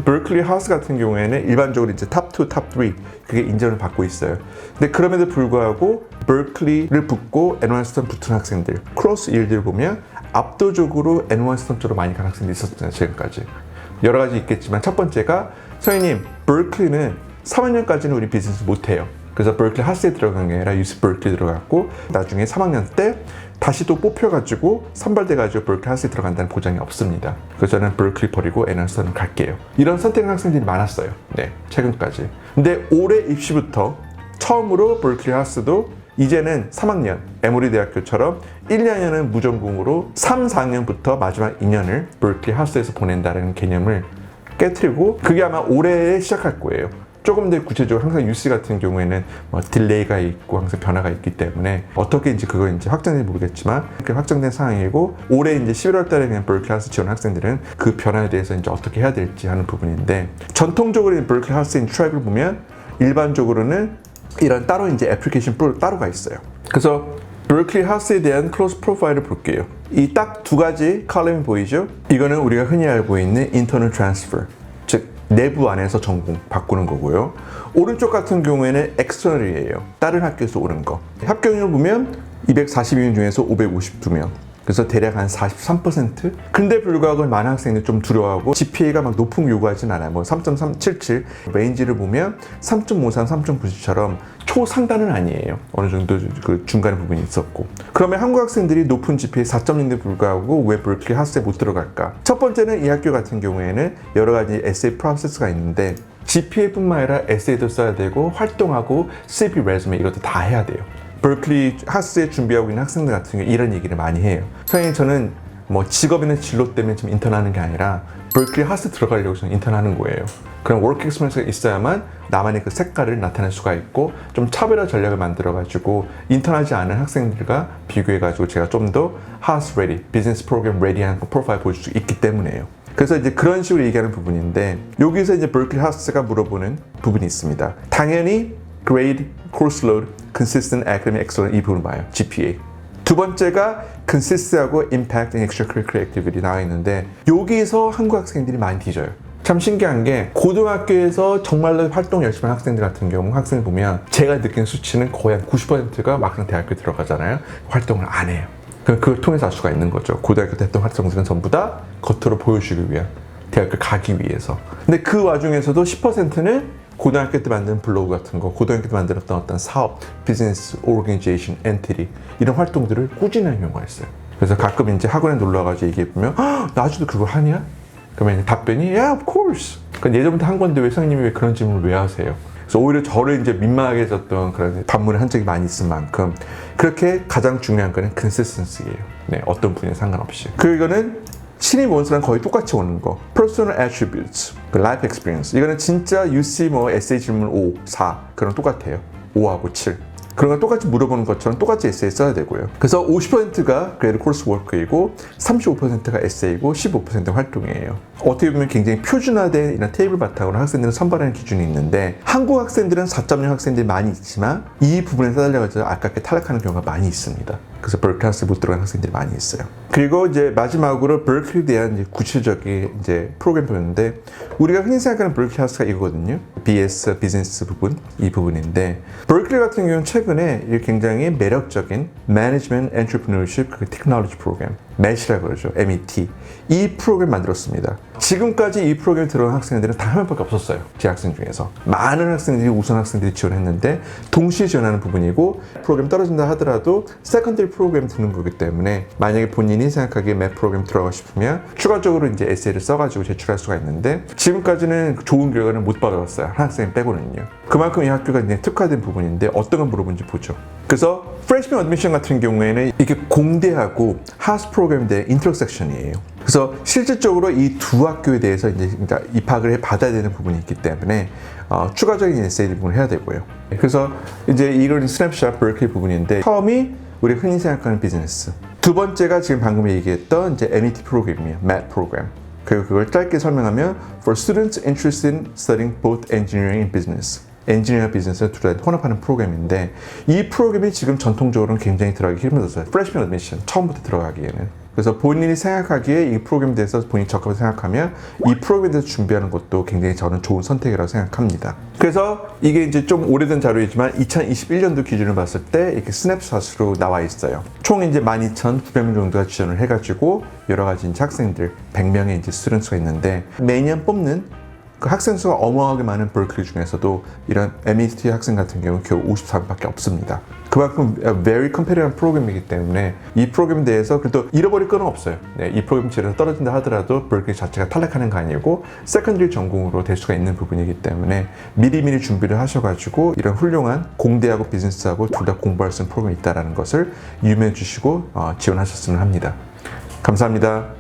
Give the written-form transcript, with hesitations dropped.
berkeley 하우스 같은 경우에는 일반적으로 이제 탑 2, 탑 3 그게 인정을 받고 있어요. 근데 그럼에도 불구하고 berkeley를 붙고 NYSTone 붙은 학생들 크로스 일들 보면 압도적으로 NYSTone 쪽으로 많이 간 학생들이 있었잖아요. 지금까지 여러 가지 있겠지만 첫 번째가 선생님 berkeley는 3학년까지는 우리 비즈니스 못해요. 그래서 berkeley 하우스에 들어간 게 아니라 UC berkeley 들어갔고 나중에 3학년 때 다시 또 뽑혀가지고 선발돼가지고 berkeley 하우스에 들어간다는 보장이 없습니다. 그래서 저는 berkeley 버리고 NYSTone 갈게요. 이런 선택한 학생들이 많았어요. 네, 최근까지. 근데 올해 입시부터 처음으로 berkeley 하우스도 이제는 3학년 에모리 대학교처럼 1, 2학년은 무전공으로 3, 4학년부터 마지막 2년을 berkeley 하우스에서 보낸다는 개념을 깨트리고 그게 아마 올해 시작할 거예요. 조금 더 구체적으로 항상 UC 같은 경우에는 뭐 딜레이가 있고 항상 변화가 있기 때문에 어떻게 이제 그거 이제 확정된지 모르겠지만 그 확정된 상황이고 올해 이제 11월 달에 그냥 berkeley 하우스 지원 학생들은 그 변화에 대해서 이제 어떻게 해야 될지 하는 부분인데 전통적으로 berkeley 하우스인 트랙을 보면 일반적으로는 이런 따로 이제 애플리케이션 프로 따로가 있어요. 그래서 berkeley 하우스에 대한 클로즈 프로파일을 볼게요. 이 딱 두 가지 컬럼이 보이죠? 이거는 우리가 흔히 알고 있는 internal transfer, 즉 내부 안에서 전공 바꾸는 거고요. 오른쪽 같은 경우에는 external이에요. 다른 학교에서 오는 거. 합격률 보면 242명 중에서 552명. 그래서 대략 한 43%? 근데 불구하고 많은 학생들이 좀 두려워하고 GPA가 막 높은 거 요구하진 않아요. 뭐 3.377 레인지를 보면 3.53, 3.97처럼 초상단은 아니에요. 어느 정도 그 중간의 부분이 있었고. 그러면 한국 학생들이 높은 GPA 4.0인데 불구하고 왜 berkeley 하우스에 못 들어갈까? 첫 번째는 이 학교 같은 경우에는 여러 가지 에세이 프로세스가 있는데 GPA뿐만 아니라 에세이도 써야 되고 활동하고 CV 레주메 이것도 다 해야 돼요. berkeley 하우스에 준비하고 있는 학생들 같은 경우 이런 얘기를 많이 해요. 선생님 저는 뭐 직업이나 진로 때문에 좀 인턴하는 게 아니라 berkeley 하우스 들어가려고 저는 인턴하는 거예요. 그럼 워크 익스피리언스가 있어야만 나만의 그 색깔을 나타낼 수가 있고 좀 차별화 전략을 만들어가지고 인턴하지 않은 학생들과 비교해가지고 제가 좀 더 하우스 레디, 비즈니스 프로그램 레디한 프로파일 보여줄 수 있기 때문에요. 그래서 이제 그런 식으로 얘기하는 부분인데 여기서 이제 berkeley 하우스가 물어보는 부분이 있습니다. 당연히 grade, course load, consistent academic excellence 이 부분을 봐요. GPA. 두 번째가 consist하고 impact and extracurricular activity 나와 있는데 여기서 한국 학생들이 많이 뒤져요. 참 신기한 게 고등학교에서 정말로 활동 열심히 하는 학생들 같은 경우 학생을 보면 제가 느낀 수치는 거의 한 90%가 막상 대학교 들어가잖아요. 활동을 안 해요. 그럼 그걸 통해서 알 수가 있는 거죠. 고등학교 때 했던 활동들은 전부 다 겉으로 보여주기 위한 대학교 가기 위해서. 근데 그 와중에서도 10%는 고등학교 때 만든 블로그 같은 거, 고등학교 때 만들었던 어떤 사업, 비즈니스, 오르게니제이션, 엔티티 이런 활동들을 꾸준히 하는 경우가 있어요. 그래서 가끔 이제 학원에 놀러 가서 얘기해보면 나중에도 그걸 하냐? 그러면 답변이 Yeah, of course. 그러니까 예전부터 한 건데 왜 선생님이 왜 그런 질문을 왜 하세요? 그래서 오히려 저를 이제 민망하게 해줬던 그런 반문을 한 적이 많이 있을 만큼 그렇게 가장 중요한 거는 consistency예요. 네, 어떤 분야 상관없이. 이거는 신입 원수랑 거의 똑같이 오는 거. Personal attributes, 그 life experience. 이거는 진짜 UC 뭐 에세이 질문 5, 4 그런 똑같아요. 5하고 7. 그런 거 똑같이 물어보는 것처럼 똑같이 에세이 써야 되고요. 그래서 50%가 그래도 코스워크이고 35%가 에세이고 15%가 활동이에요. 어떻게 보면 굉장히 표준화된 이런 테이블 바탕으로 학생들은 선발하는 기준이 있는데 한국 학생들은 4.0 학생들이 많이 있지만 이 부분에 따라가지고 아깝게 탈락하는 경우가 많이 있습니다. 그래서 berkeley 하우스에 못 들어가는 학생들이 많이 있어요. 그리고 이제 마지막으로 berkeley에 대한 이제 구체적인 이제 프로그램 보였는데 우리가 흔히 생각하는 berkeley 하우스가 이거거든요. BS 비즈니스 부분 이 부분인데 berkeley 같은 경우는 최근에 굉장히 매력적인 Management Entrepreneurship Technology 프로그램 MET이라고 그러죠. MET 이 프로그램 만들었습니다. 지금까지 이 프로그램에 들어온 학생들은 단 한 명밖에 없었어요. 제 학생 중에서 많은 학생들이 우선 학생들이 지원했는데 동시에 지원하는 부분이고 프로그램 떨어진다 하더라도 세컨더리 프로그램 드는 거기 때문에 만약에 본인이 생각하기에 MET 프로그램 들어가고 싶으면 추가적으로 이제 에세이를 써가지고 제출할 수가 있는데 지금까지는 좋은 결과는 못 받아봤어요. 한 학생 빼고는요. 그만큼 이 학교가 이제 특화된 부분인데 어떤 걸 물어본지 보죠. 그래서 프레시맨 어드미션 같은 경우에는 이게 공대하고 하우스 프로그램에 대한 인터섹션이에요. 그래서 실질적으로 이 두 학교에 대해서 이제 입학을 받아야 되는 부분이 있기 때문에 추가적인 에세이 부분을 해야 되고요. 그래서 이제 이런 스냅샷 berkeley 부분인데 처음이 우리 흔히 생각하는 비즈니스. 두 번째가 지금 방금 얘기했던 이제 MET 프로그램이에요. MET 프로그램. 그리고 그걸 짧게 설명하면 For students interested in studying both engineering and business. 엔지니어와 비즈니스를 둘 다 혼합하는 프로그램인데 이 프로그램이 지금 전통적으로는 굉장히 들어가기 힘들었어요. 프레시맨 어드미션 처음부터 들어가기에는. 그래서 본인이 생각하기에 이 프로그램에 대해서 본인이 적합하다고 생각하면 이 프로그램에 대해서 준비하는 것도 굉장히 저는 좋은 선택이라고 생각합니다. 그래서 이게 이제 좀 오래된 자료이지만 2021년도 기준을 봤을 때 이렇게 스냅샷으로 나와 있어요. 총 이제 12,900명 정도가 지원을 해가지고 여러 가지 이제 학생들 100명의 이제 스튜던트가 있는데 매년 뽑는 그 학생 수가 어마어마하게 많은 버클리 중에서도 이런 MIT 학생 같은 경우는 겨우 54명밖에 없습니다. 그만큼 very competitive 프로그램이기 때문에 이 프로그램에 대해서 그래도 잃어버릴 건 없어요. 네, 이 프로그램 질에서 떨어진다 하더라도 버클리 자체가 탈락하는 거 아니고 세컨드리 전공으로 될 수가 있는 부분이기 때문에 미리미리 준비를 하셔가지고 이런 훌륭한 공대하고 비즈니스하고 둘 다 공부할 수 있는 프로그램이 있다는 것을 유명해 주시고 지원하셨으면 합니다. 감사합니다.